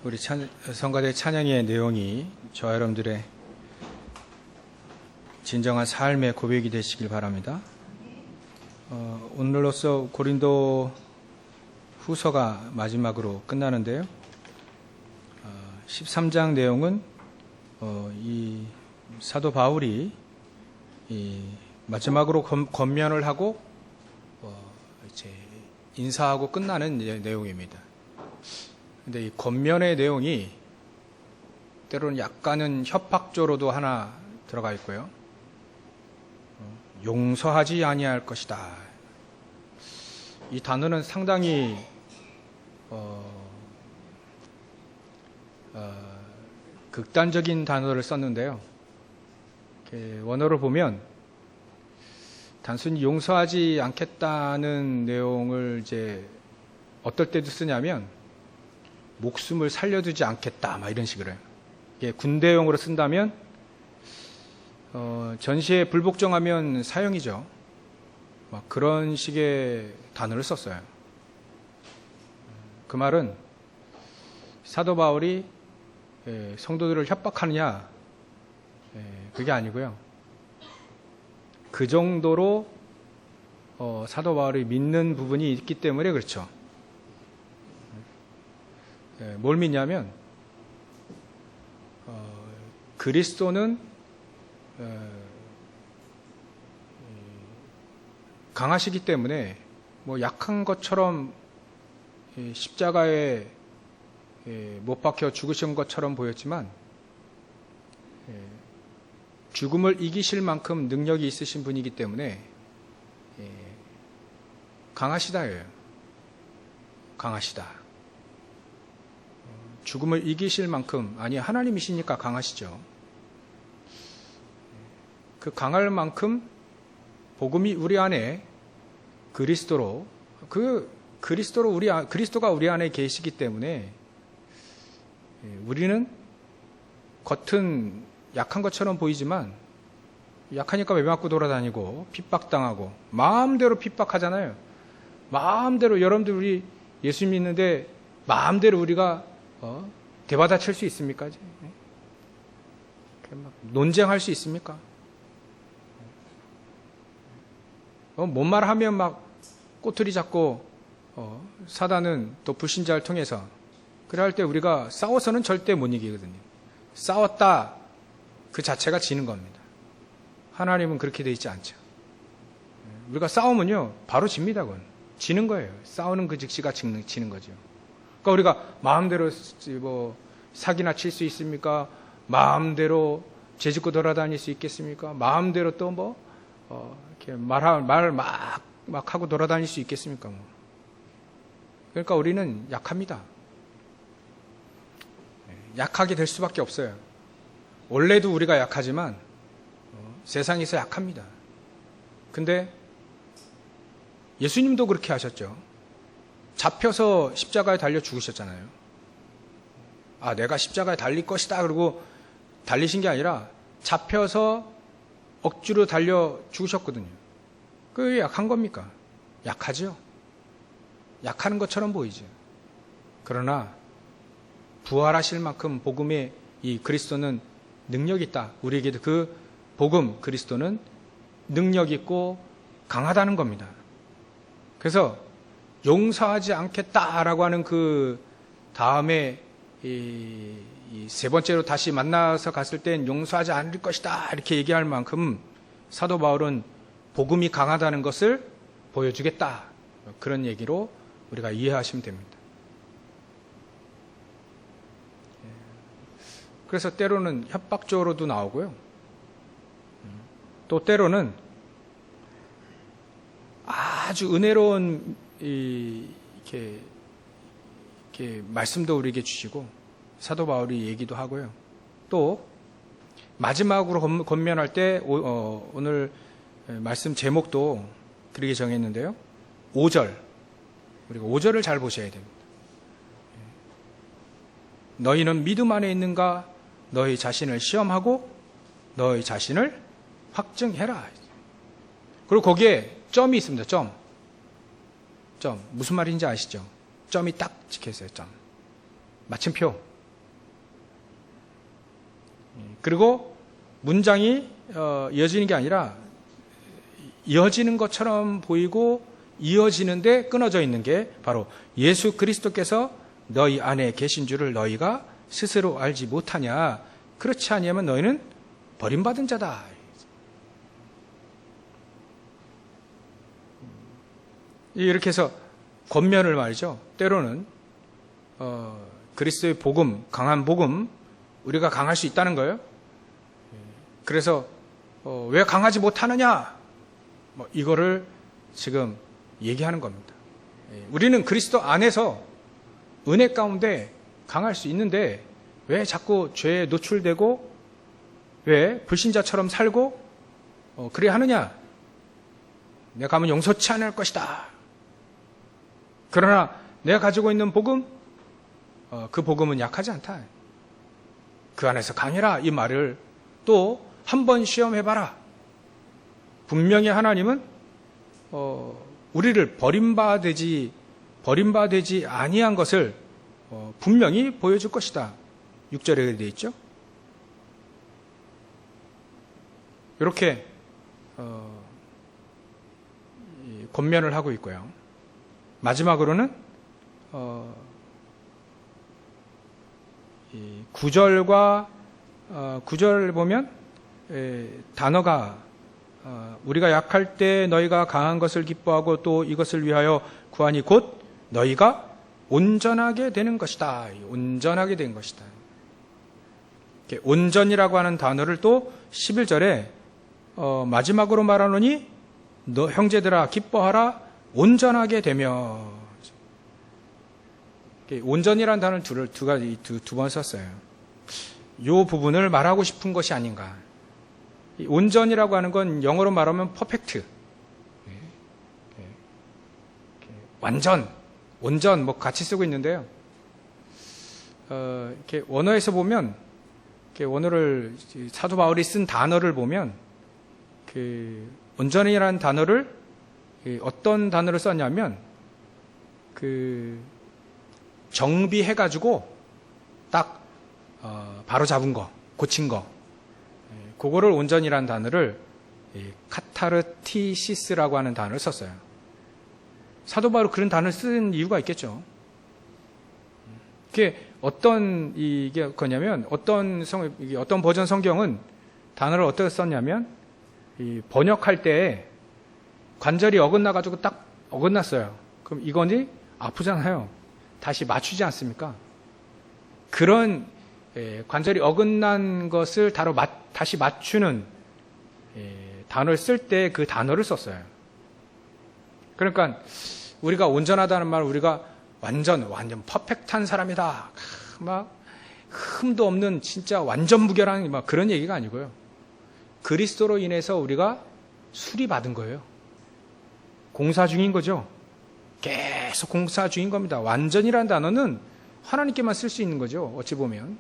우리 성가대 찬양의 내용이 저와 여러분들의 진정한 삶의 고백이 되시길 바랍니다. 오늘로써 고린도 후서가 마지막으로 끝나는데요. 13장 내용은 이 사도 바울이 마지막으로 권면을 하고 이제 인사하고 끝나는 내용입니다. 근데 이 권면의 내용이 때로는 약간은 협박조로도 하나 들어가 있고요. 용서하지 아니할 것이다. 이 단어는 상당히 극단적인 단어를 썼는데요. 원어를 보면 단순히 용서하지 않겠다는 내용을 이제 어떨 때도 쓰냐면 목숨을 살려두지 않겠다, 막 이런 식으로. 이게 군대용으로 쓴다면 전시에 불복종하면 사형이죠. 막 그런 식의 단어를 썼어요. 그 말은 사도 바울이 성도들을 협박하느냐, 그게 아니고요. 그 정도로 사도 바울이 믿는 부분이 있기 때문에 그렇죠. 뭘 믿냐면 그리스도는 강하시기 때문에 뭐 약한 것처럼 십자가에 못 박혀 죽으신 것처럼 보였지만 죽음을 이기실 만큼 능력이 있으신 분이기 때문에 강하시다예요. 강하시다. 죽음을 이기실 만큼, 아니 하나님이시니까 강하시죠. 그 강할 만큼 복음이 우리 안에 그리스도가 우리 안에 계시기 때문에 우리는 겉은 약한 것처럼 보이지만 약하니까 외맞고 돌아다니고 핍박당하고 마음대로 핍박하잖아요. 마음대로. 여러분들 우리 예수 믿는데 마음대로 우리가 대받아칠 수 있습니까? 논쟁할 수 있습니까? 뭔 말하면 막 꼬투리 잡고 사단은 또 불신자를 통해서 그래 할 때 우리가 싸워서는 절대 못 이기거든요. 싸웠다 그 자체가 지는 겁니다. 하나님은 그렇게 돼 있지 않죠. 우리가 싸우면요 바로 집니다. 그건 지는 거예요. 싸우는 그 즉시가 지는 거죠. 그러니까 우리가 마음대로 뭐 사기나 칠 수 있습니까? 마음대로 죄짓고 돌아다닐 수 있겠습니까? 마음대로 또 뭐 이렇게 말 막 하고 돌아다닐 수 있겠습니까? 뭐. 그러니까 우리는 약합니다. 약하게 될 수밖에 없어요. 원래도 우리가 약하지만 세상에서 약합니다. 근데 예수님도 그렇게 하셨죠. 잡혀서 십자가에 달려 죽으셨잖아요. 아, 내가 십자가에 달릴 것이다. 그러고 달리신 게 아니라 잡혀서 억지로 달려 죽으셨거든요. 그게 약한 겁니까? 약하죠. 약하는 것처럼 보이죠. 그러나 부활하실 만큼 복음의 이 그리스도는 능력 있다. 우리에게도 그 복음 그리스도는 능력 있고 강하다는 겁니다. 그래서 용서하지 않겠다라고 하는 그 다음에 이 세 번째로 다시 만나서 갔을 땐 용서하지 않을 것이다 이렇게 얘기할 만큼 사도 바울은 복음이 강하다는 것을 보여주겠다. 그런 얘기로 우리가 이해하시면 됩니다. 그래서 때로는 협박적으로도 나오고요. 또 때로는 아주 은혜로운 이렇게 말씀도 우리에게 주시고 사도 바울이 얘기도 하고요. 또 마지막으로 권면할 때 오늘 말씀 제목도 그렇게 정했는데요. 5절. 우리가 5절을 잘 보셔야 됩니다. 너희는 믿음 안에 있는가? 너희 자신을 시험하고 너희 자신을 확증해라. 그리고 거기에 점이 있습니다. 점. 무슨 말인지 아시죠? 점이 딱 찍혀있어요. 점. 마침표. 그리고 문장이 이어지는 게 아니라 이어지는 것처럼 보이고 이어지는데 끊어져 있는 게 바로 예수 그리스도께서 너희 안에 계신 줄을 너희가 스스로 알지 못하냐. 그렇지 아니하면 너희는 버림받은 자다. 이렇게 해서 권면을 말이죠. 때로는 그리스도의 복음, 강한 복음, 우리가 강할 수 있다는 거예요. 그래서 왜 강하지 못하느냐? 이거를 지금 얘기하는 겁니다. 우리는 그리스도 안에서 은혜 가운데 강할 수 있는데 왜 자꾸 죄에 노출되고 왜 불신자처럼 살고 그래 하느냐? 내가 가면 용서치 않을 것이다. 그러나 내가 가지고 있는 복음, 그 복음은 약하지 않다. 그 안에서 강해라. 이 말을 또 한 번 시험해봐라. 분명히 하나님은 우리를 버림받지 아니한 것을 분명히 보여줄 것이다. 6절에 되어 있죠. 이렇게 권면을 하고 있고요. 마지막으로는 9절과 9절 보면 단어가 우리가 약할 때 너희가 강한 것을 기뻐하고 또 이것을 위하여 구하니 곧 너희가 온전하게 되는 것이다. 온전하게 된 것이다. 온전이라고 하는 단어를 또 11절에 마지막으로 말하노니 너 형제들아 기뻐하라 온전하게 되며. 온전이라는 단어를 두 번 썼어요. 이 부분을 말하고 싶은 것이 아닌가. 온전이라고 하는 건 영어로 말하면 퍼펙트. 완전, 온전 같이 쓰고 있는데요. 이렇게 원어에서 보면 이렇게 원어를 사도 바울이 쓴 단어를 보면 온전이라는 단어를 어떤 단어를 썼냐면 정비해가지고 딱 바로 잡은 거, 고친 거. 그거를 온전이라는 단어를 카타르티시스라고 하는 단어를 썼어요. 사도 바울이 그런 단어를 쓴 이유가 있겠죠. 그게 어떤 거냐면 어떤 버전 성경은 단어를 어떻게 썼냐면 번역할 때 관절이 어긋나가지고 딱 어긋났어요. 그럼 이거니 아프잖아요. 다시 맞추지 않습니까? 그런 관절이 어긋난 것을 다시 맞추는 단어를 쓸 때 그 단어를 썼어요. 그러니까 우리가 온전하다는 말, 우리가 완전 퍼펙트한 사람이다. 막 흠도 없는 진짜 완전 무결한 막 그런 얘기가 아니고요. 그리스도로 인해서 우리가 수리받은 거예요. 공사 중인 거죠. 계속 공사 중인 겁니다. 완전이라는 단어는 하나님께만 쓸 수 있는 거죠. 어찌 보면.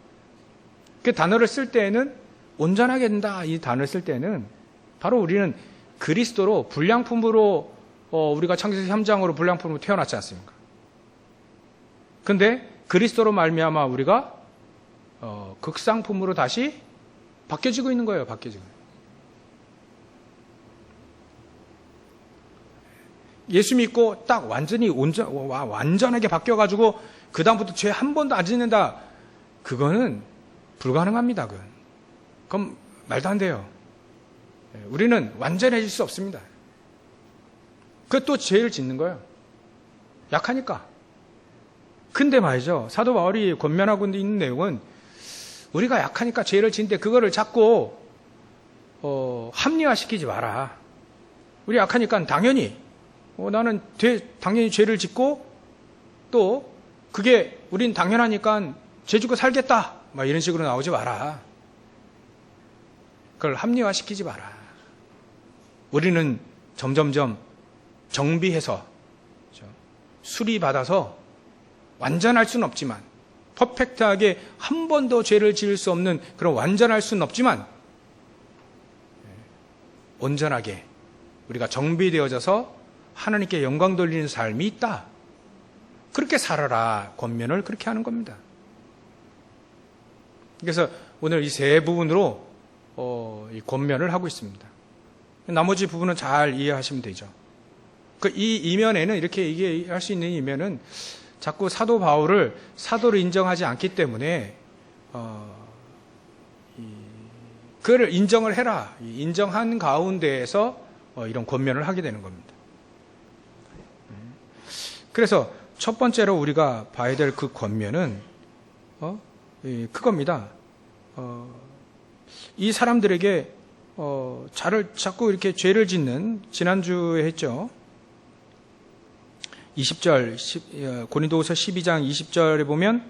그 단어를 쓸 때에는 온전하게 된다. 이 단어를 쓸 때는 바로 우리는 그리스도로 불량품으로 우리가 창세기 3장으로 불량품으로 태어났지 않습니까? 근데 그리스도로 말미암아 우리가 극상품으로 다시 바뀌어지고 있는 거예요. 바뀌어지고. 예수 믿고 딱 완전히 완전하게 바뀌어가지고 그 다음부터 죄 한 번도 안 짓는다. 그거는 불가능합니다. 그럼 말도 안 돼요. 우리는 완전해질 수 없습니다. 그또 죄를 짓는 거예요. 약하니까. 근데 말이죠. 사도 바울이 권면하고 있는 내용은 우리가 약하니까 죄를 짓는데 그거를 자꾸 합리화시키지 마라. 우리 약하니까 당연히 나는 당연히 죄를 짓고 또 그게 우린 당연하니까 죄 짓고 살겠다. 막 이런 식으로 나오지 마라. 그걸 합리화시키지 마라. 우리는 점점점 정비해서 수리받아서 완전할 수는 없지만 퍼펙트하게 한 번도 죄를 지을 수 없는 그런 완전할 수는 없지만 온전하게 우리가 정비되어져서 하나님께 영광 돌리는 삶이 있다. 그렇게 살아라. 권면을 그렇게 하는 겁니다. 그래서 오늘 이 세 부분으로 이 권면을 하고 있습니다. 나머지 부분은 잘 이해하시면 되죠. 이 이면에는 이렇게 얘기할 수 있는 이면은 자꾸 사도 바울을 사도로 인정하지 않기 때문에 그를 인정을 해라. 인정한 가운데에서 이런 권면을 하게 되는 겁니다. 그래서 첫 번째로 우리가 봐야 될 그 권면은 그겁니다. 이 사람들에게 자꾸 이렇게 죄를 짓는, 지난주에 했죠. 20절, 고린도후서 12장 20절에 보면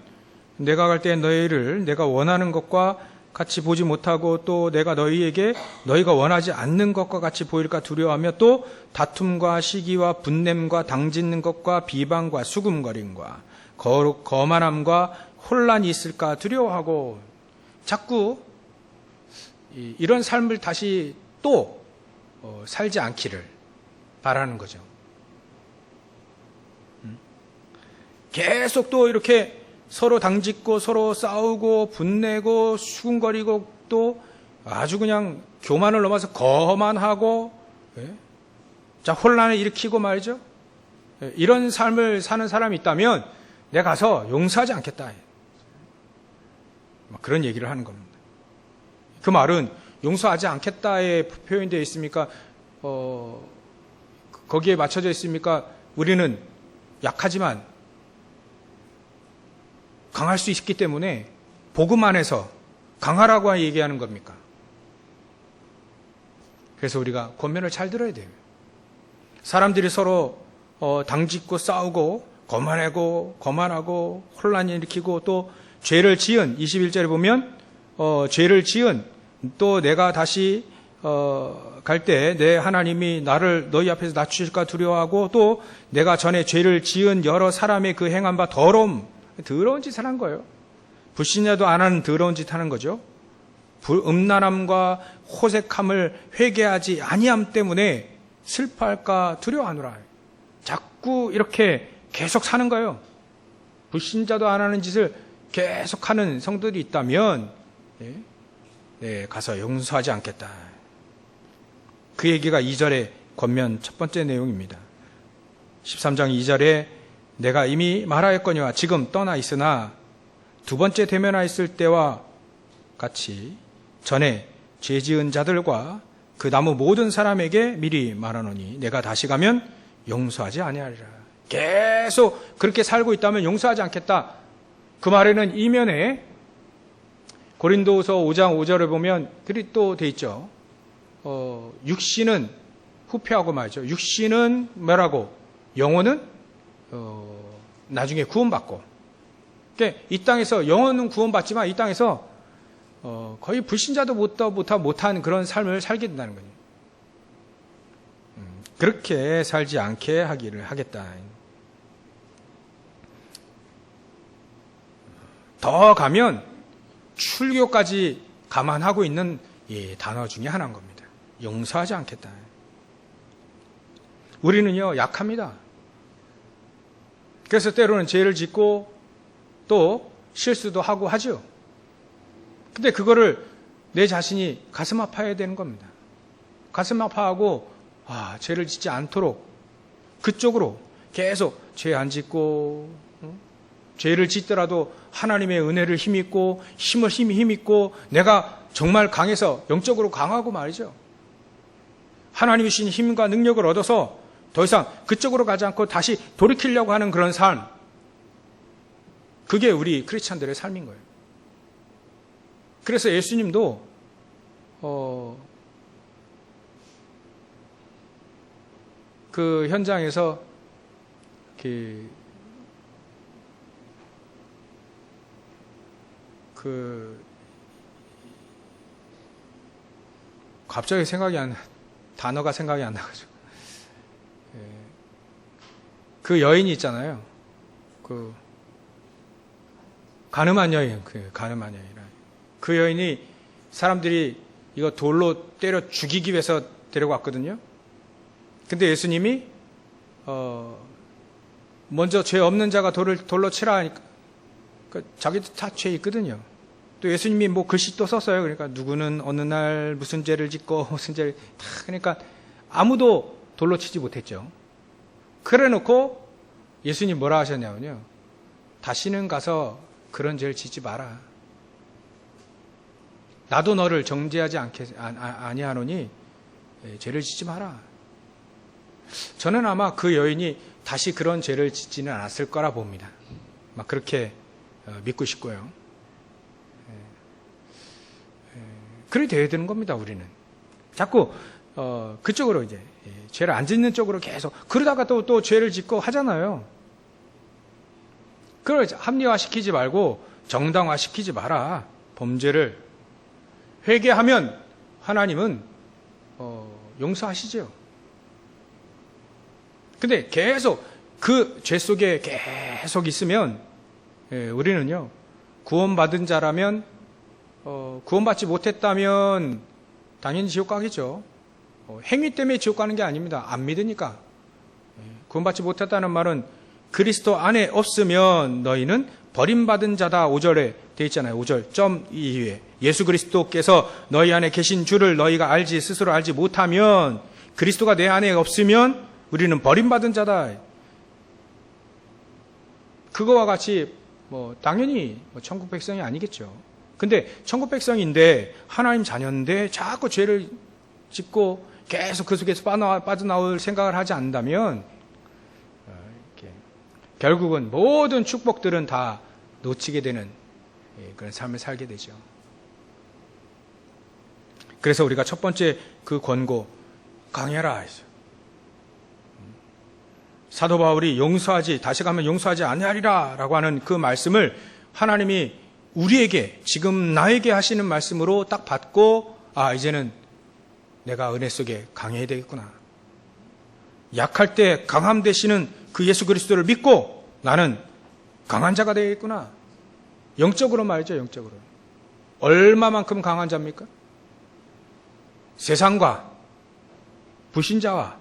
내가 갈 때 너희를 내가 원하는 것과 같이 보지 못하고 또 내가 너희에게 너희가 원하지 않는 것과 같이 보일까 두려워하며 또 다툼과 시기와 분냄과 당짓는 것과 비방과 수금거림과 거만함과 혼란이 있을까 두려워하고 자꾸 이런 삶을 다시 또 살지 않기를 바라는 거죠. 계속 또 이렇게 서로 당짓고 서로 싸우고 분내고 수군거리고 또 아주 그냥 교만을 넘어서 거만하고 자 혼란을 일으키고 말이죠. 이런 삶을 사는 사람이 있다면 내가 가서 용서하지 않겠다. 그런 얘기를 하는 겁니다. 그 말은 용서하지 않겠다에 표현되어 있습니까? 거기에 맞춰져 있습니까? 우리는 약하지만 강할 수 있기 때문에 복음 안에서 강하라고 얘기하는 겁니까? 그래서 우리가 권면을 잘 들어야 돼요. 사람들이 서로 당짓고 싸우고 거만하고 혼란을 일으키고 또 죄를 지은 21절에 보면 죄를 지은 또 내가 다시 갈 때 내 하나님이 나를 너희 앞에서 낮추실까 두려워하고 또 내가 전에 죄를 지은 여러 사람의 그 행한 바 더러운 짓을 한 거예요. 불신자도 안 하는 더러운 짓 하는 거죠. 음란함과 호색함을 회개하지 아니함 때문에 슬퍼할까 두려워하노라. 자꾸 이렇게 계속 사는 거예요. 불신자도 안 하는 짓을 계속하는 성도들이 있다면 가서 용서하지 않겠다. 그 얘기가 2절의 권면 첫 번째 내용입니다. 13장 2절에 내가 이미 말하였거니와 지금 떠나 있으나 두 번째 대면하였을 때와 같이 전에 죄 지은 자들과 그 나무 모든 사람에게 미리 말하노니 내가 다시 가면 용서하지 아니하리라. 계속 그렇게 살고 있다면 용서하지 않겠다. 그 말에는 이면에 고린도후서 5장 5절에 보면 그리 또 돼 있죠. 육신은 후패하고 말이죠. 육신은 뭐라고? 영혼은 나중에 구원받고. 그러니까 이 땅에서 영혼은 구원받지만 이 땅에서 거의 불신자도 못한 그런 삶을 살게 된다는 거예요. 그렇게 살지 않게 하기를 하겠다. 더 가면 출교까지 감안하고 있는 단어 중에 하나인 겁니다. 용서하지 않겠다. 우리는요 약합니다. 그래서 때로는 죄를 짓고 또 실수도 하고 하죠. 근데 그거를 내 자신이 가슴 아파해야 되는 겁니다. 가슴 아파하고 죄를 짓지 않도록 그쪽으로 계속 죄 안 짓고 죄를 짓더라도 하나님의 은혜를 힘입고 힘입고 내가 정말 강해서 영적으로 강하고 말이죠. 하나님이 주신 힘과 능력을 얻어서 더 이상 그쪽으로 가지 않고 다시 돌이키려고 하는 그런 삶. 그게 우리 크리스찬들의 삶인 거예요. 그래서 예수님도 그 현장에서 갑자기 단어가 생각이 안 나가지고 그 여인이 있잖아요. 그 가늠한 여인, 가늠한 여인이라. 그 여인이 사람들이 이거 돌로 때려 죽이기 위해서 데려갔거든요. 근데 예수님이 먼저 죄 없는 자가 돌로 치라 하니까 자기도 다 죄 있거든요. 또 예수님이 뭐 글씨 또 썼어요. 그러니까 누구는 어느 날 무슨 죄를 짓고 무슨 죄를 다, 그러니까 아무도 돌로 치지 못했죠. 그래 놓고 예수님 뭐라 하셨냐면요. 다시는 가서 그런 죄를 짓지 마라. 나도 너를 정죄하지 아니하노니 죄를 짓지 마라. 저는 아마 그 여인이 다시 그런 죄를 짓지는 않았을 거라 봅니다. 막 그렇게 믿고 싶고요. 그래 돼야 되는 겁니다. 우리는 자꾸 그쪽으로 이제 죄를 안 짓는 쪽으로 계속 그러다가 또 죄를 짓고 하잖아요. 그걸 합리화시키지 말고 정당화시키지 마라. 범죄를 회개하면 하나님은 용서하시죠. 근데 계속 그 죄 속에 계속 있으면 우리는요 구원받은 자라면 구원받지 못했다면 당연히 지옥 가겠죠. 행위 때문에 지옥 가는 게 아닙니다. 안 믿으니까. 구원받지 못했다는 말은 그리스도 안에 없으면 너희는 버림받은 자다. 5절에 되어 있잖아요. 5절 점 이후에 예수 그리스도께서 너희 안에 계신 줄을 너희가 스스로 알지 못하면 그리스도가 내 안에 없으면 우리는 버림받은 자다. 그거와 같이 당연히 천국 백성이 아니겠죠. 근데 천국 백성인데 하나님 자녀인데 자꾸 죄를 짓고 계속 그 속에서 빠져나올 생각을 하지 않는다면 결국은 모든 축복들은 다 놓치게 되는 그런 삶을 살게 되죠. 그래서 우리가 첫 번째 그 권고 강해라. 사도 바울이 다시 가면 용서하지 아니하리라 라고 하는 그 말씀을 하나님이 우리에게 지금 나에게 하시는 말씀으로 딱 받고 이제는 내가 은혜 속에 강해야 되겠구나. 약할 때 강함 되시는 그 예수 그리스도를 믿고 나는 강한 자가 되겠구나. 영적으로 말이죠. 영적으로. 얼마만큼 강한 자입니까? 세상과 불신자와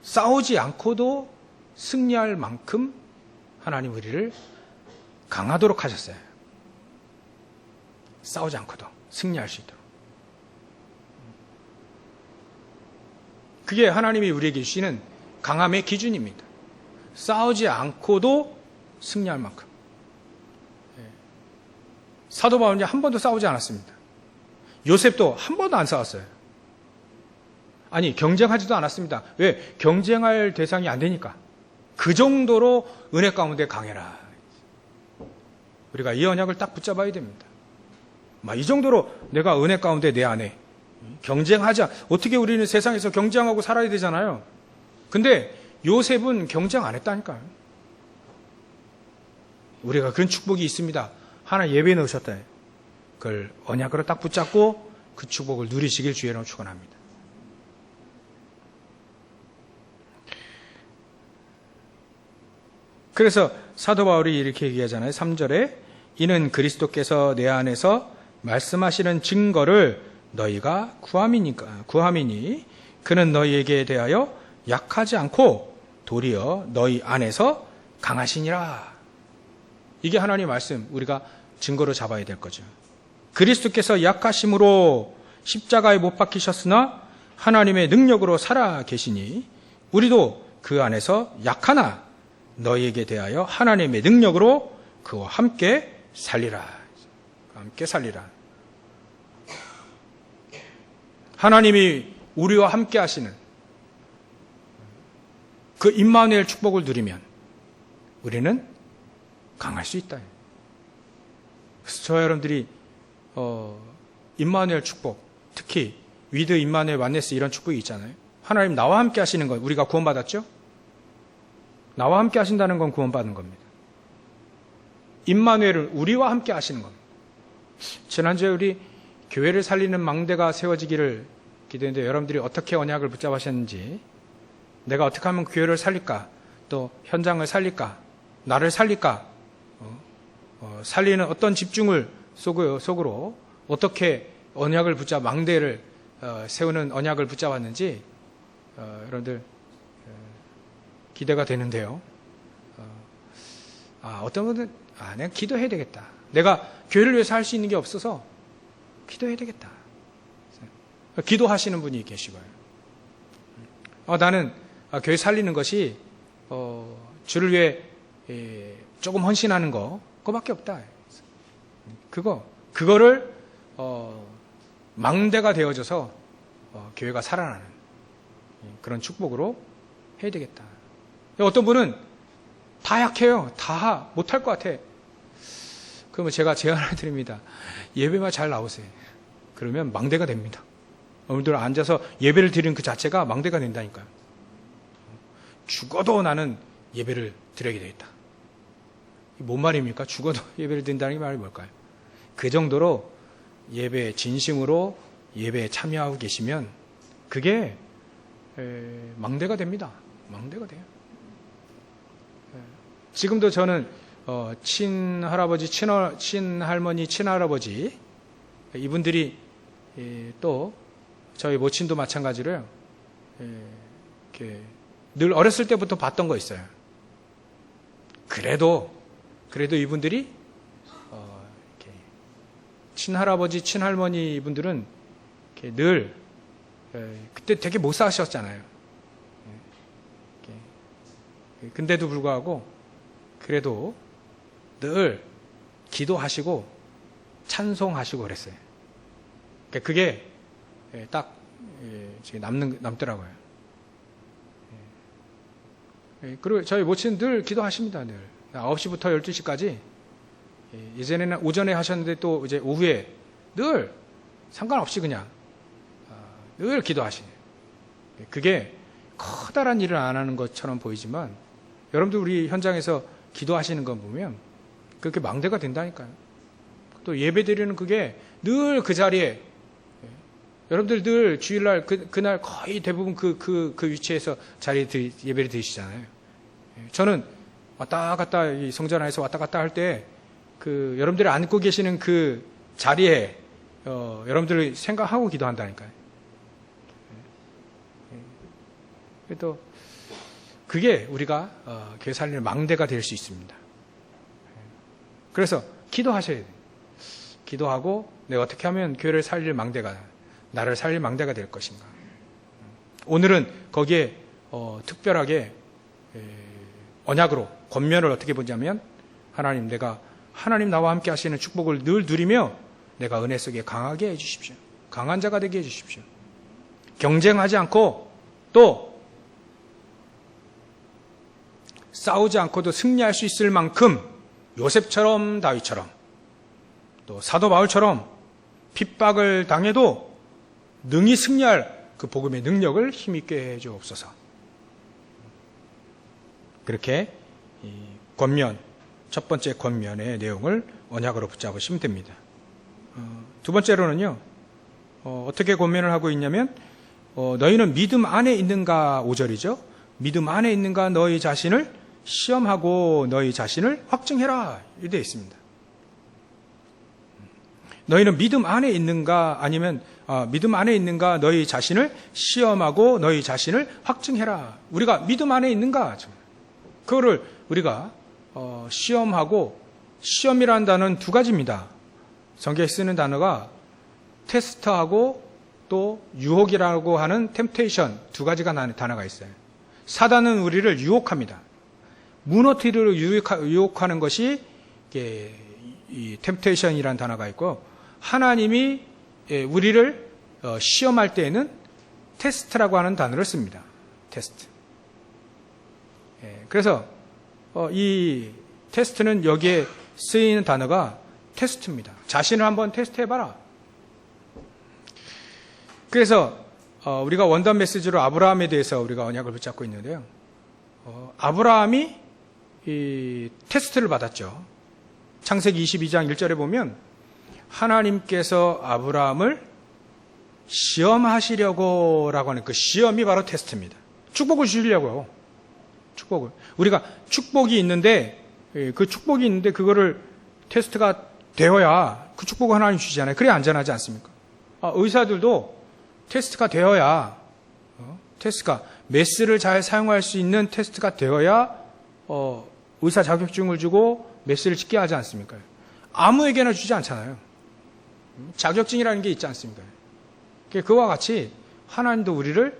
싸우지 않고도 승리할 만큼 하나님 우리를 강하도록 하셨어요. 싸우지 않고도 승리할 수 있도록. 그게 하나님이 우리에게 주시는 강함의 기준입니다. 싸우지 않고도 승리할 만큼. 사도 바울은 한 번도 싸우지 않았습니다. 요셉도 한 번도 안 싸웠어요. 아니, 경쟁하지도 않았습니다. 왜? 경쟁할 대상이 안 되니까. 그 정도로 은혜 가운데 강해라. 우리가 이 언약을 딱 붙잡아야 됩니다. 이 정도로 내가 은혜 가운데 내 안에 경쟁하자. 어떻게 우리는 세상에서 경쟁하고 살아야 되잖아요. 근데 요셉은 경쟁 안 했다니까요. 우리가 그런 축복이 있습니다. 하나 예배에 넣으셨다. 그걸 언약으로 딱 붙잡고 그 축복을 누리시길 주의로 축원합니다. 그래서 사도 바울이 이렇게 얘기하잖아요. 3절에 이는 그리스도께서 내 안에서 말씀하시는 증거를 너희가 구함이니 그는 너희에게 대하여 약하지 않고 도리어 너희 안에서 강하시니라. 이게 하나님의 말씀, 우리가 증거로 잡아야 될 거죠. 그리스도께서 약하심으로 십자가에 못 박히셨으나 하나님의 능력으로 살아 계시니 우리도 그 안에서 약하나 너희에게 대하여 하나님의 능력으로 그와 함께 살리라. 함께 살리라. 하나님이 우리와 함께 하시는 그 임마누엘 축복을 누리면 우리는 강할 수 있다. 그래서 저와 여러분들이 임마누엘 축복, 특히 위드 임마누엘 완네스 이런 축복이 있잖아요. 하나님 나와 함께 하시는 것, 우리가 구원받았죠? 나와 함께 하신다는 건 구원받는 겁니다. 임마누엘은 우리와 함께 하시는 겁니다. 지난주에 우리 교회를 살리는 망대가 세워지기를 기도했는데 여러분들이 어떻게 언약을 붙잡으셨는지, 내가 어떻게 하면 교회를 살릴까, 또 현장을 살릴까, 나를 살릴까, 살리는 어떤 집중을 속으로 어떻게 언약을 망대를 세우는 언약을 붙잡았는지 여러분들 기대가 되는데요. 어떤 분은 내가 기도해야 되겠다. 내가 교회를 위해서 할 수 있는 게 없어서 기도해야 되겠다. 기도하시는 분이 계시고요. 나는 교회 살리는 것이 주를 위해 조금 헌신하는 그거밖에 없다. 그거를 망대가 되어져서 교회가 살아나는 그런 축복으로 해야 되겠다. 어떤 분은 다 약해요. 다 못할 것 같아. 그러면 제가 제안을 드립니다. 예배만 잘 나오세요. 그러면 망대가 됩니다. 여러분들 앉아서 예배를 드리는 그 자체가 망대가 된다니까요. 죽어도 나는 예배를 드려야 되겠다. 뭔 말입니까? 죽어도 예배를 드린다는 말이 뭘까요? 그 정도로 예배에 진심으로 예배에 참여하고 계시면 그게 망대가 됩니다. 망대가 돼요. 지금도 저는 친할아버지, 친할머니, 친할아버지 이분들이 또 저희 모친도 마찬가지로요. 늘 어렸을 때부터 봤던 거 있어요. 그래도 이분들이 친할아버지, 친할머니 이분들은 늘 그때 되게 못 사셨잖아요. 근데도 불구하고 그래도 늘 기도하시고 찬송하시고 그랬어요. 그게 딱 남더라고요. 그리고 저희 모친은 늘 기도하십니다. 늘 9시부터 12시까지. 예전에는 오전에 하셨는데 또 이제 오후에 늘 상관없이 그냥 늘 기도하시네요. 그게 커다란 일을 안 하는 것처럼 보이지만 여러분들 우리 현장에서 기도하시는 거 보면 그렇게 망대가 된다니까요. 또 예배 드리는 그게 늘 그 자리에 여러분들 늘 주일날 그날 거의 대부분 그 위치에서 예배를 드리시잖아요. 저는 왔다 갔다 이 성전 안에서 왔다 갔다 할 때 여러분들이 앉고 계시는 그 자리에 여러분들을 생각하고 기도한다니까요. 또 그게 우리가 교회 살리는 망대가 될 수 있습니다. 그래서 기도하셔야 돼요. 기도하고 내가 어떻게 하면 교회를 살릴 망대가, 나를 살릴 망대가 될 것인가. 오늘은 거기에 특별하게 언약으로 권면을 어떻게 보자면 하나님 나와 함께 하시는 축복을 늘 누리며 내가 은혜 속에 강하게 해주십시오. 강한 자가 되게 해주십시오. 경쟁하지 않고 또 싸우지 않고도 승리할 수 있을 만큼 요셉처럼 다윗처럼 또 사도 바울처럼 핍박을 당해도 능히 승리할 그 복음의 능력을 힘있게 해주옵소서. 그렇게 첫 번째 권면의 내용을 언약으로 붙잡으시면 됩니다. 두 번째로는요, 어떻게 권면을 하고 있냐면, 너희는 믿음 안에 있는가 5절이죠. 믿음 안에 있는가 너희 자신을 시험하고 너희 자신을 확증해라. 이렇게 되어 있습니다. 너희는 믿음 안에 있는가 아니면 믿음 안에 있는가 너희 자신을 시험하고 너희 자신을 확증해라. 우리가 믿음 안에 있는가? 그거를 우리가 시험하고, 시험이라는 단어는 두 가지입니다. 성경에 쓰는 단어가 테스트하고 또 유혹이라고 하는 템테이션 두 가지가 단어가 있어요. 사단은 우리를 유혹합니다. 무너뜨리를 유혹하는 것이 이 템테이션이라는 단어가 있고, 하나님이 우리를 시험할 때에는 테스트라고 하는 단어를 씁니다. 테스트. 그래서 이 테스트는 여기에 쓰이는 단어가 테스트입니다. 자신을 한번 테스트해봐라. 그래서 우리가 원단 메시지로 아브라함에 대해서 우리가 언약을 붙잡고 있는데요. 아브라함이 이 테스트를 받았죠. 창세기 22장 1절에 보면 하나님께서 아브라함을 시험하시려고 라고 하는 그 시험이 바로 테스트입니다. 축복을 주시려고요. 축복을. 우리가 축복이 있는데 그거를 테스트가 되어야 그 축복을 하나님 주시잖아요. 그래야 안전하지 않습니까? 의사들도 테스트가 되어야 테스트가 메스를 잘 사용할 수 있는 테스트가 되어야 의사 자격증을 주고 메스를 찍게 하지 않습니까? 아무에게나 주지 않잖아요. 자격증이라는 게 있지 않습니까? 그와 같이 하나님도 우리를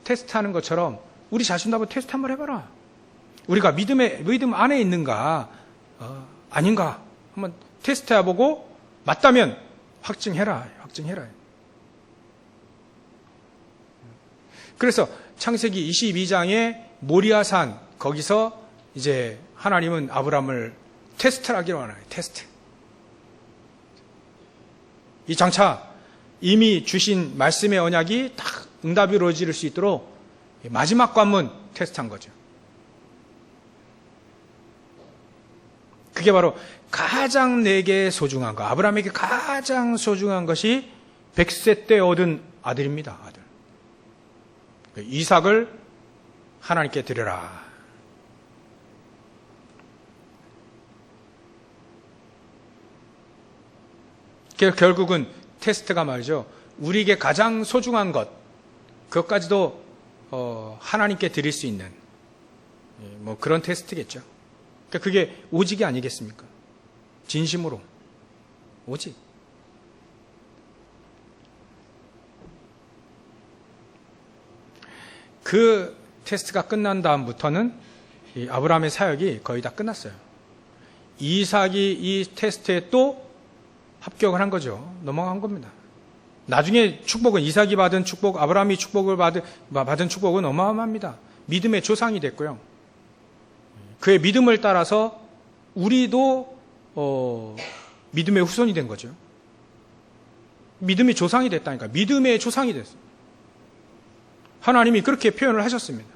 테스트하는 것처럼 우리 자신도 한번 테스트 한번 해봐라. 우리가 믿음 안에 있는가 아닌가 한번 테스트해보고 맞다면 확증해라. 그래서 창세기 22장의 모리아산 거기서 이제 하나님은 아브라함을 테스트를 하기로 하나요. 테스트. 이 장차 이미 주신 말씀의 언약이 딱 응답이 이루어질 수 있도록 마지막 관문 테스트한 거죠. 그게 바로 가장 내게 소중한 것, 아브라함에게 가장 소중한 것이 100세 때 얻은 아들입니다. 아들. 이삭을 하나님께 드려라. 결국은 테스트가 말이죠. 우리에게 가장 소중한 것, 그것까지도 하나님께 드릴 수 있는 뭐 그런 테스트겠죠. 그러니까 그게 오직이 아니겠습니까? 진심으로 오직. 그 테스트가 끝난 다음부터는 이 아브라함의 사역이 거의 다 끝났어요. 이삭이 이 테스트에 또 합격을 한 거죠. 넘어간 겁니다. 나중에 축복은 이삭이 받은 축복, 아브라함이 축복을 받은 축복은 어마어마합니다. 믿음의 조상이 됐고요. 그의 믿음을 따라서 우리도 믿음의 후손이 된 거죠. 믿음의 조상이 됐다니까. 믿음의 조상이 됐어요. 하나님이 그렇게 표현을 하셨습니다.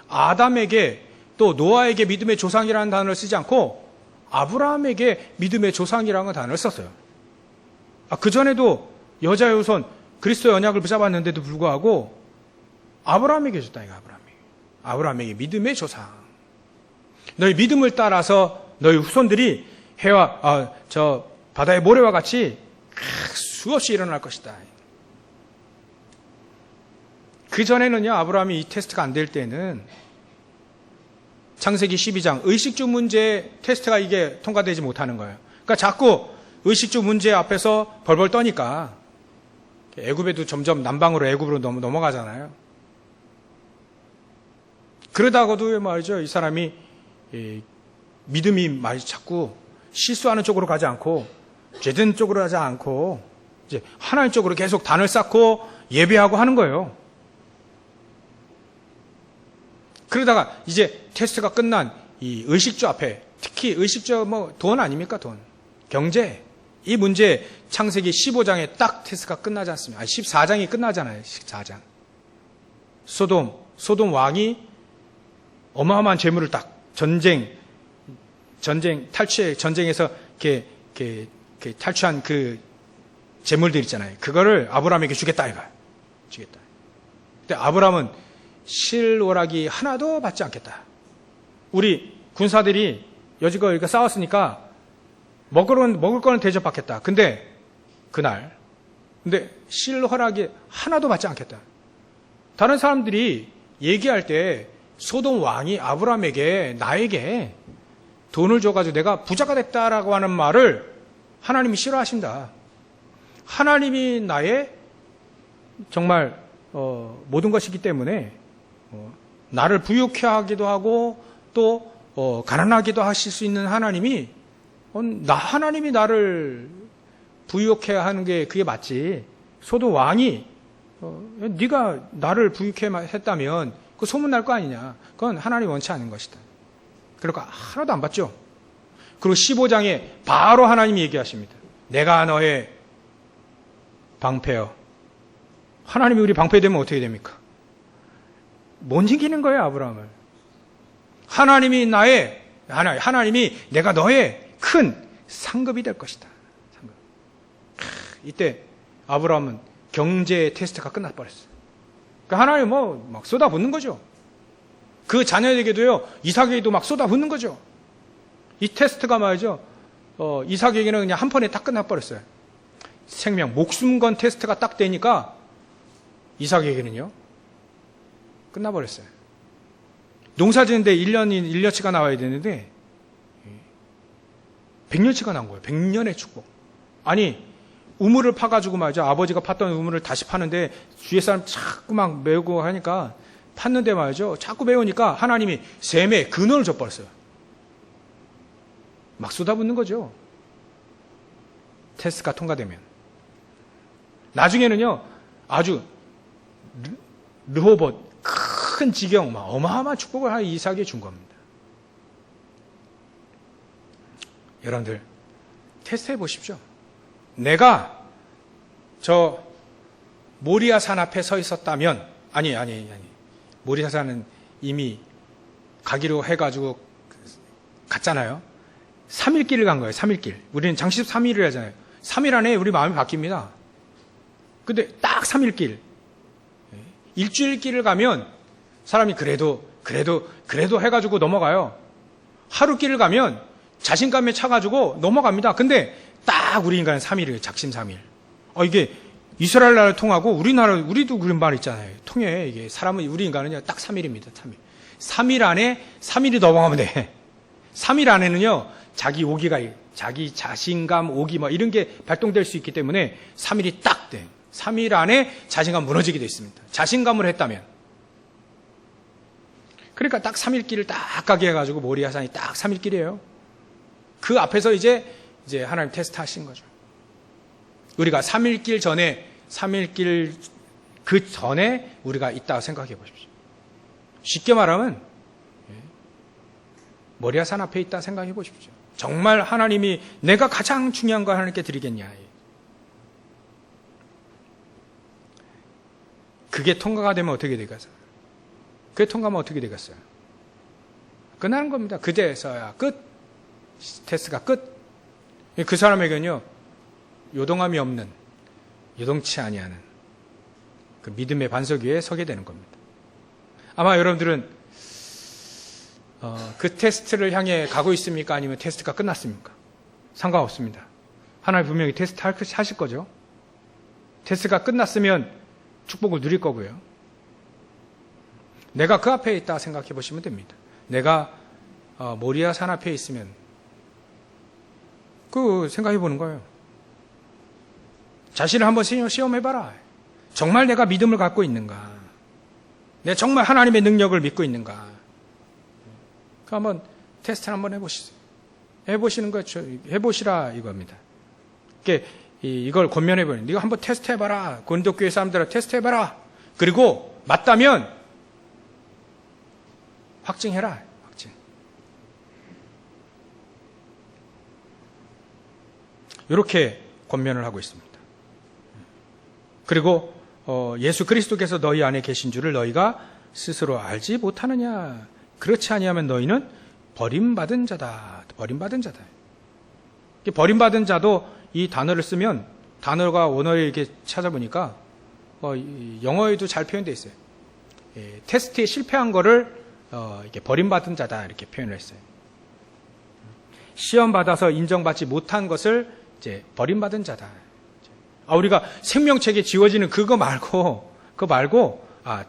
아담에게 또 노아에게 믿음의 조상이라는 단어를 쓰지 않고 아브라함에게 믿음의 조상이라는 단어를 썼어요. 그전에도 여자의 후손 그리스도의 언약을 붙잡았는데도 불구하고 아브라함에게 줬다니까. 아브라함에게 믿음의 조상. 너희 믿음을 따라서 너희 후손들이 해와 저 바다의 모래와 같이 수없이 일어날 것이다. 그전에는요, 아브라함이 이 테스트가 안 될 때는 창세기 12장 의식주 문제 테스트가 이게 통과되지 못하는 거예요. 그러니까 자꾸 의식주 문제 앞에서 벌벌 떠니까 애굽에도 점점 남방으로 애굽으로 넘어가잖아요. 그러다가도 말이죠, 이 사람이 믿음이 자꾸 실수하는 쪽으로 가지 않고 죄된 쪽으로 가지 않고 이제 하나님 쪽으로 계속 단을 쌓고 예배하고 하는 거예요. 그러다가 이제 테스트가 끝난 이 의식주 앞에, 특히 의식주 돈 아닙니까? 돈. 경제. 이 문제 창세기 15장에 딱 테스트가 끝나지 않습니까? 14장이 끝나잖아요. 14장. 소돔 왕이 어마어마한 재물을 딱 전쟁에서 이렇게 탈취한 그 재물들 있잖아요. 그거를 아브라함에게 주겠다 이거야. 주겠다. 근데 아브라함은 실오라기 하나도 받지 않겠다. 우리 군사들이 여지껏 이렇게 싸웠으니까 먹을 거는 대접받겠다. 근데 실허락이 하나도 받지 않겠다. 다른 사람들이 얘기할 때 소돔 왕이 아브라함에게 나에게 돈을 줘가지고 내가 부자가 됐다라고 하는 말을 하나님이 싫어하신다. 하나님이 나의 정말 모든 것이기 때문에 나를 부유케 하기도 하고 또 가난하기도 하실 수 있는 하나님이 하나님이 나를 부유케 하는 게 그게 맞지. 소돔 왕이 네가 나를 부유케 했다면 그 소문 날 거 아니냐. 그건 하나님 원치 않은 것이다. 그러니까 하나도 안 받죠. 그리고 15장에 바로 하나님이 얘기하십니다. 내가 너의 방패여. 하나님이 우리 방패되면 어떻게 됩니까? 못 이기는 거예요, 아브라함을. 하나님이 내가 너의 큰 상급이 될 것이다. 상급. 이때 아브라함은 경제 테스트가 끝나버렸어요. 그러니까 하나님 막 쏟아붓는 거죠. 그 자녀에게도요, 이삭에게도 막 쏟아붓는 거죠. 이 테스트가 말이죠, 이삭에게는 그냥 한 번에 딱 끝나버렸어요. 목숨 건 테스트가 딱 되니까 이삭에게는요, 끝나버렸어요. 농사 짓는데 1년치가 나와야 되는데 100년치가 난 거예요. 100년의 축복. 아니, 우물을 파가지고 말이죠. 아버지가 팠던 우물을 다시 파는데 주위에 사람 자꾸 막 메우고 하니까 팠는데 말이죠. 자꾸 메우니까 하나님이 샘에 근원을 줘버렸어요. 막 쏟아붓는 거죠. 테스트가 통과되면. 나중에는요, 아주 르호봇, 큰 지경, 어마어마한 축복을 이삭에게 준 겁니다. 여러분들, 테스트 해보십시오. 내가 저 모리아 산 앞에 서 있었다면, 아니. 모리아 산은 이미 가기로 해가지고 갔잖아요. 3일 길을 간 거예요, 3일 길. 우리는 장시 3일을 하잖아요. 3일 안에 우리 마음이 바뀝니다. 근데 딱 3일 길. 일주일 길을 가면 사람이 그래도 해가지고 넘어가요. 하루 길을 가면 자신감에 차가지고 넘어갑니다. 근데 딱 우리 인간은 3일이에요. 작심 3일. 이게 이스라엘 나라를 통하고 우리도 그런 말 있잖아요. 통해. 이게 사람은, 우리 인간은요, 딱 3일입니다. 3일. 3일 안에 3일이 넘어가면 돼. 3일 안에는요, 자기 오기가, 자기 자신감, 오기, 이런 게 발동될 수 있기 때문에 3일이 딱 돼. 3일 안에 자신감 무너지게 돼 있습니다. 자신감을 했다면. 그러니까 딱 3일 길을 딱 가게 해가지고 모리아산이 딱 3일 길이에요. 그 앞에서 이제 하나님 테스트 하신 거죠. 우리가 3일 길 전에, 3일 길 그 전에 우리가 있다고 생각해 보십시오. 쉽게 말하면, 모리아산 앞에 있다 생각해 보십시오. 정말 하나님이 내가 가장 중요한 거 하나님께 드리겠냐. 그게 통과가 되면 어떻게 되겠어요? 그게 통과하면 어떻게 되겠어요? 끝나는 겁니다. 그제서야 끝. 테스트가 끝. 그 사람에게는요, 요동함이 없는, 요동치 아니하는 그 믿음의 반석 위에 서게 되는 겁니다. 아마 여러분들은 그 테스트를 향해 가고 있습니까? 아니면 테스트가 끝났습니까? 상관없습니다. 하나님 분명히 테스트 하실 거죠. 테스트가 끝났으면 축복을 누릴 거고요. 내가 그 앞에 있다 생각해 보시면 됩니다. 내가 모리아 산 앞에 있으면 생각해 보는 거예요. 자신을 한번 시험해봐라. 정말 내가 믿음을 갖고 있는가? 내가 정말 하나님의 능력을 믿고 있는가? 한번 테스트를 한번 해보시죠. 해보시는 거, 해보시라 이겁니다. 이걸 권면해보는, 네가 한번 테스트해봐라. 고린도교회 사람들아 테스트해봐라. 그리고 맞다면 확증해라. 확증. 이렇게 권면을 하고 있습니다. 그리고 예수 그리스도께서 너희 안에 계신 줄을 너희가 스스로 알지 못하느냐. 그렇지 아니하면 너희는 버림받은 자다. 버림받은 자다. 버림받은 자도 이 단어를 쓰면, 단어가 원어에 이렇게 찾아보니까 영어에도 잘 표현되어 있어요. 테스트에 실패한 거를 이렇게 버림받은 자다 이렇게 표현을 했어요. 시험 받아서 인정받지 못한 것을 이제 버림받은 자다. 우리가 생명책에 지워지는 그거 말고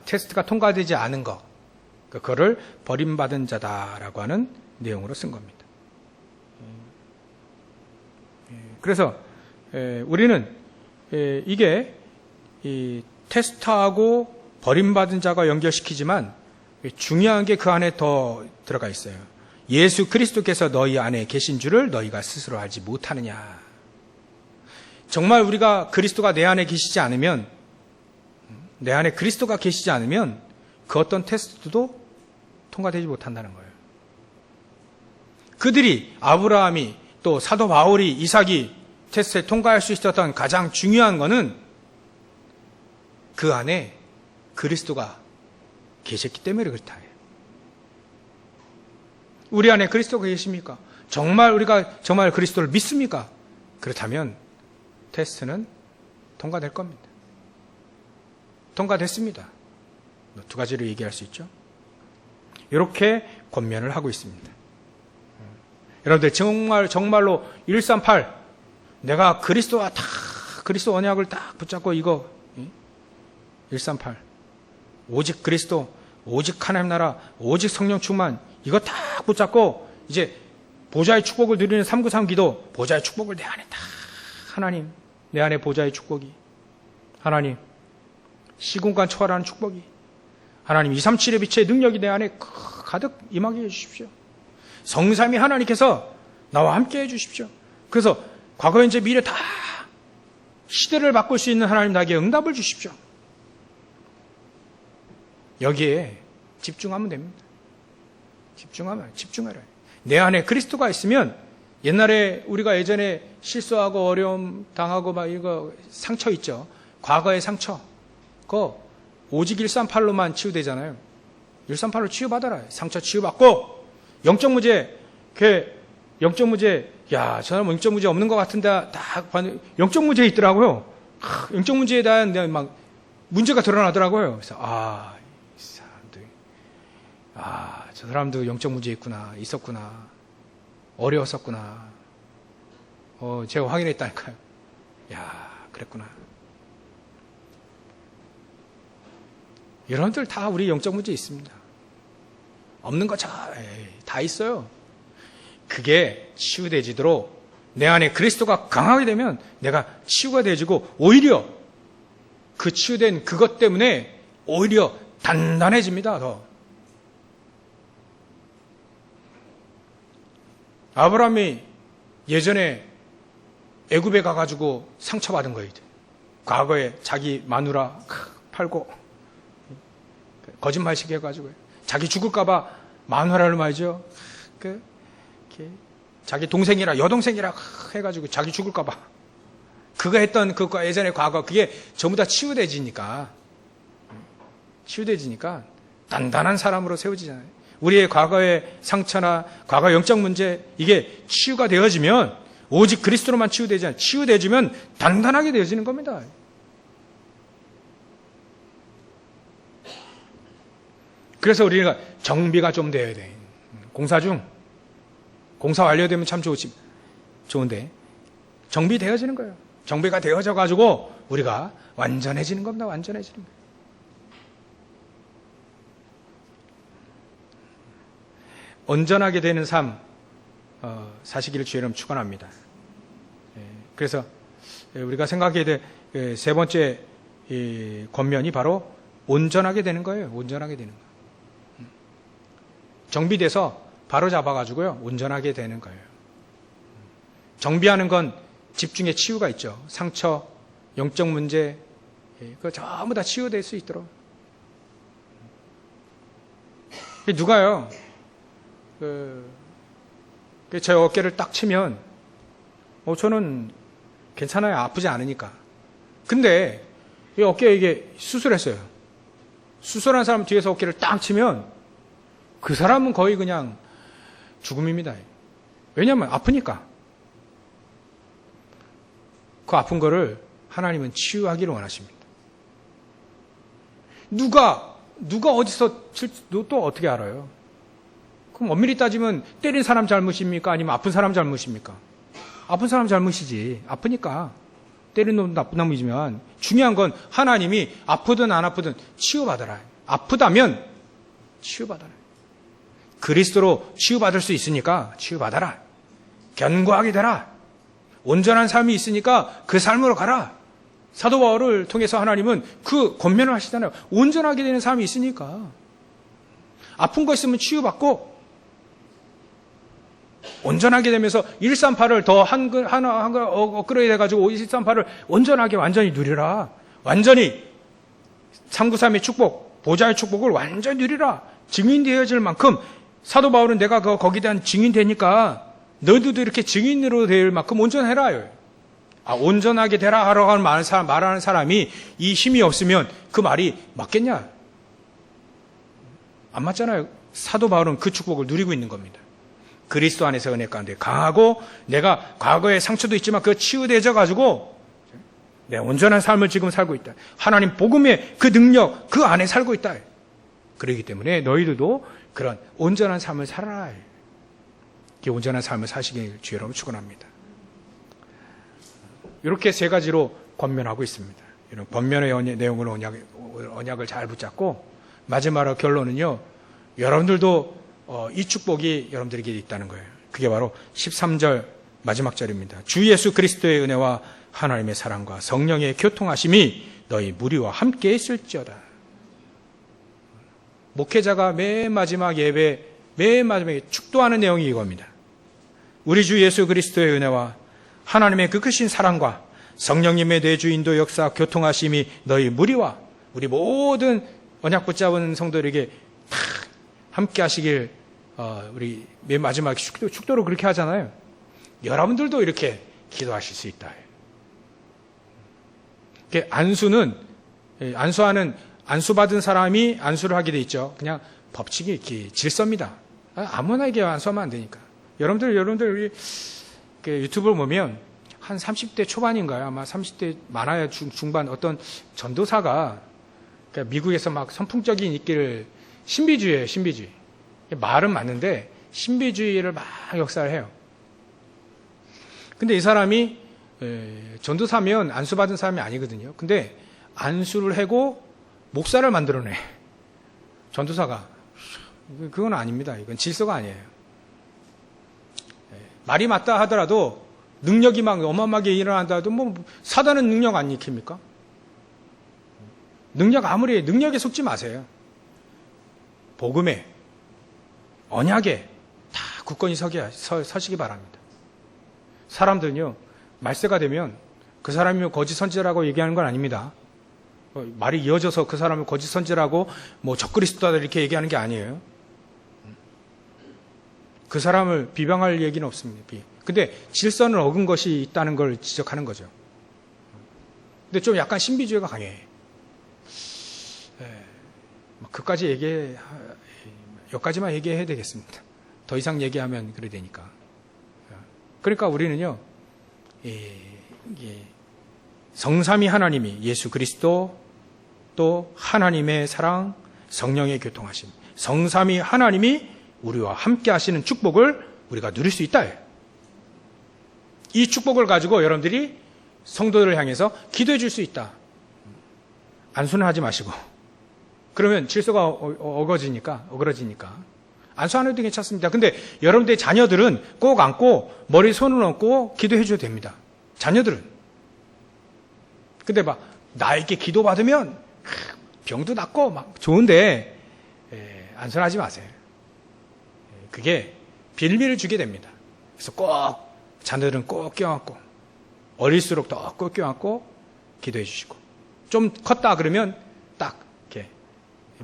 테스트가 통과되지 않은 거, 그거를 버림받은 자다라고 하는 내용으로 쓴 겁니다. 그래서 우리는 이게 이 테스트하고 버림받은 자가 연결시키지만 중요한 게 그 안에 더 들어가 있어요. 예수 그리스도께서 너희 안에 계신 줄을 너희가 스스로 알지 못하느냐. 정말 우리가 그리스도가 내 안에 계시지 않으면, 내 안에 그리스도가 계시지 않으면 그 어떤 테스트도 통과되지 못한다는 거예요. 그들이, 아브라함이, 또 사도 바울이, 이삭이 테스트에 통과할 수 있었던 가장 중요한 거는 그 안에 그리스도가 계셨기 때문에 그렇다. 우리 안에 그리스도가 계십니까? 정말 우리가 정말 그리스도를 믿습니까? 그렇다면 테스트는 통과될 겁니다. 통과됐습니다. 두 가지로 얘기할 수 있죠. 이렇게 권면을 하고 있습니다. 여러분들 정말로 138 내가 그리스도와 다 그리스도 언약을 딱 붙잡고 이거 138 오직 그리스도, 오직 하나님 나라, 오직 성령 충만 이거 딱 붙잡고 이제 보좌의 축복을 누리는 393 기도, 보좌의 축복을 내 안에 다, 하나님, 내 안에 보좌의 축복이, 하나님, 시공간 초월하는 축복이, 하나님 237의 빛의 능력이 내 안에 가득 임하게 해주십시오. 성삼위 하나님께서 나와 함께 해주십시오. 그래서 과거, 현재, 미래 다 시대를 바꿀 수 있는 하나님 나에게 응답을 주십시오. 여기에 집중하면 됩니다. 집중하라. 내 안에 그리스도가 있으면, 옛날에 우리가 예전에 실수하고 어려움 당하고 막 이거 상처 있죠. 과거의 상처. 그거 오직 138로만 치유되잖아요. 138로 치유받아라. 상처 치유받고, 영적 문제, 영적 문제, 야, 저 사람 영적 문제 없는 것 같은데, 다, 영적 문제 있더라고요. 영적 문제에 대한 막 문제가 드러나더라고요. 그래서, 이 사람들, 저 사람도 영적 문제 있었구나. 어려웠었구나. 제가 확인했다니까요. 야, 그랬구나. 여러분들 다 우리 영적 문제 있습니다. 없는 거 다 있어요. 그게 치유되지도록 내 안에 그리스도가 강하게 되면 내가 치유가 되어지고, 오히려 그 치유된 그것 때문에 오히려 단단해집니다. 더. 아브라함이 예전에 애굽에 가가지고 상처받은 거예요. 과거에 자기 마누라 팔고 거짓말식 해가지고 자기 죽을까봐 마누라를 말이죠. 자기 동생이라 여동생이라 해가지고 자기 죽을까봐 그가 했던 그거 예전의 과거, 그게 전부 다 치유되지니까 단단한 사람으로 세워지잖아요. 우리의 과거의 상처나 과거 영적 문제, 이게 치유가 되어지면 오직 그리스도로만 치유되지 않아요. 치유되어지면 단단하게 되어지는 겁니다. 그래서 우리가 정비가 좀 되어야 돼. 공사 완료되면 참 좋은데 정비되어지는 거예요. 정비가 되어져 가지고 우리가 완전해지는 겁니다. 완전해지는 거예요. 온전하게 되는 삶 사시기를 주의 이름 축원합니다. 그래서 우리가 생각해야 될 세 번째 권면이 바로 온전하게 되는 거예요. 온전하게 되는 거. 정비돼서 바로 잡아가지고요, 온전하게 되는 거예요. 정비하는 건 집중의 치유가 있죠. 상처, 영적 문제, 그거 전부 다 치유될 수 있도록. 누가요, 제 어깨를 딱 치면, 저는 괜찮아요. 아프지 않으니까. 근데, 이 어깨에 이게 수술했어요. 수술한 사람 뒤에서 어깨를 딱 치면, 그 사람은 거의 그냥 죽음입니다. 왜냐하면 아프니까. 그 아픈 거를 하나님은 치유하기를 원하십니다. 누가 어디서 또 어떻게 알아요? 그럼 엄밀히 따지면 때린 사람 잘못입니까? 아니면 아픈 사람 잘못입니까? 아픈 사람 잘못이지. 아프니까. 때린 놈도 나쁜 놈이지만 중요한 건 하나님이 아프든 안 아프든 치유받아라. 아프다면 치유받아라. 그리스도로 치유받을 수 있으니까 치유받아라. 견고하게 되라. 온전한 삶이 있으니까 그 삶으로 가라. 사도 바울을 통해서 하나님은 그 권면을 하시잖아요. 온전하게 되는 삶이 있으니까. 아픈 거 있으면 치유받고, 온전하게 되면서 138을 더 하나 업그레이드 해가지고 138을 온전하게 완전히 누리라. 완전히 393의 축복, 보좌의 축복을 완전히 누리라. 증인되어질 만큼, 사도 바울은 내가 거기에 대한 증인되니까 너희들도 이렇게 증인으로 될 만큼 온전해라. 온전하게 되라 하라고 말하는 사람이 이 힘이 없으면 그 말이 맞겠냐? 안 맞잖아요. 사도 바울은 그 축복을 누리고 있는 겁니다. 그리스도 안에서 은혜 가운데 강하고, 내가 과거의 상처도 있지만 그 치유되어 가지고 내 온전한 삶을 지금 살고 있다. 하나님 복음의 그 능력, 그 안에 살고 있다. 그렇기 때문에 너희들도 그런 온전한 삶을 살아라. 이 온전한 삶을 사시길 주의 이름으로 축원합니다. 이렇게 세 가지로 권면하고 있습니다. 이런 권면의 내용으로 언약을 잘 붙잡고, 마지막으로 결론은요, 여러분들도 이 축복이 여러분들에게 있다는 거예요. 그게 바로 13절 마지막 절입니다. 주 예수 그리스도의 은혜와 하나님의 사랑과 성령의 교통하심이 너희 무리와 함께 있을지어다. 목회자가 맨 마지막 예배, 맨 마지막에 축도하는 내용이 이겁니다. 우리 주 예수 그리스도의 은혜와 하나님의 그 크신 사랑과 성령님의 내주인도 역사 교통하심이 너희 무리와 우리 모든 언약 붙잡은 성도들에게 다 함께 하시길, 우리 맨 마지막 축도로 그렇게 하잖아요. 여러분들도 이렇게 기도하실 수 있다. 안수받은 사람이 안수를 하게 돼 있죠. 그냥 법칙이 질서입니다. 아무나에게 안수하면 안 되니까. 여러분들 우리 유튜브를 보면 한 30대 초반인가요? 아마 30대 많아야 중반 어떤 전도사가 미국에서 막 선풍적인 인기를 신비주의예요. 신비주의. 말은 맞는데 신비주의를 막 역사를 해요. 근데 이 사람이 전도사면 안수받은 사람이 아니거든요. 근데 안수를 하고 목사를 만들어내. 전도사가. 그건 아닙니다. 이건 질서가 아니에요. 말이 맞다 하더라도 능력이 막 어마어마하게 일어난다 해도 뭐 사단은 능력 안 익힙니까? 능력에 속지 마세요. 복음에, 언약에 다 굳건히 서시기 바랍니다. 사람들은요, 말세가 되면 그 사람이 거짓 선지자라고 얘기하는 건 아닙니다. 말이 이어져서 그 사람을 거짓 선지자라고 뭐 적그리스도다 이렇게 얘기하는 게 아니에요. 그 사람을 비방할 얘기는 없습니다. 근데 질서는 어긴 것이 있다는 걸 지적하는 거죠. 근데 좀 약간 신비주의가 강해. 여기까지만 얘기해야 되겠습니다. 더 이상 얘기하면 그래 되니까. 그러니까 우리는요, 성삼위 하나님이 예수 그리스도 또 하나님의 사랑, 성령의 교통하심, 성삼위 하나님이 우리와 함께 하시는 축복을 우리가 누릴 수 있다. 이 축복을 가지고 여러분들이 성도들을 향해서 기도해 줄 수 있다. 안수는 하지 마시고. 그러면 질서가 어그러지니까. 안수 안 해도 괜찮습니다. 근데 여러분들의 자녀들은 꼭 안고 머리에 손을 얹고 기도해 줘도 됩니다. 자녀들은. 근데 막 나에게 기도받으면 병도 낫고 막 좋은데 안수는 하지 마세요. 그게 빌미를 주게 됩니다. 그래서 꼭 자녀들은 꼭 껴안고 어릴수록 더 꼭 껴안고 기도해 주시고 좀 컸다 그러면 딱 이렇게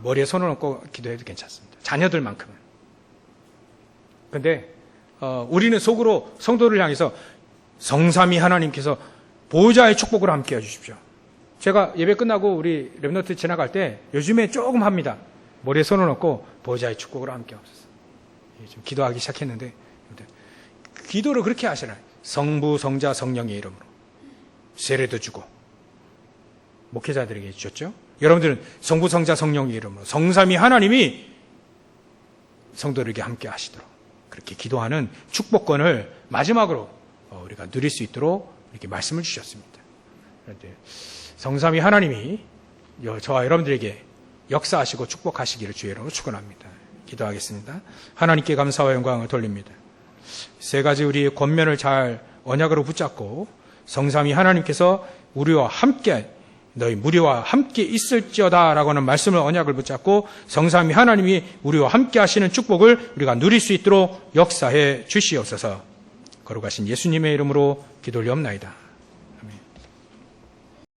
머리에 손을 얹고 기도해도 괜찮습니다. 자녀들만큼은. 근데 우리는 속으로 성도를 향해서 성삼위 하나님께서 보호자의 축복을 함께 해주십시오. 제가 예배 끝나고 우리 랩너트 지나갈 때 요즘에 조금 합니다. 머리에 손을 얹고 보호자의 축복을 함께 하옵소서. 좀 기도하기 시작했는데 기도를 그렇게 하시나요? 성부, 성자, 성령의 이름으로 세례도 주고 목회자들에게 주셨죠. 여러분들은 성부, 성자, 성령의 이름으로 성삼위 하나님이 성도들에게 함께 하시도록 그렇게 기도하는 축복권을 마지막으로 우리가 누릴 수 있도록 이렇게 말씀을 주셨습니다. 그런데 성삼위 하나님이 저와 여러분들에게 역사하시고 축복하시기를 주의 이름으로 축원합니다. 기도하겠습니다. 하나님께 감사와 영광을 돌립니다. 세 가지 우리의 권면을 잘 언약으로 붙잡고 성삼위 하나님께서 우리와 함께 너희 무리와 함께 있을지어다 라고 하는 말씀을 언약을 붙잡고 성삼위 하나님이 우리와 함께 하시는 축복을 우리가 누릴 수 있도록 역사해 주시옵소서. 거룩하신 예수님의 이름으로 기도 올리옵나이다.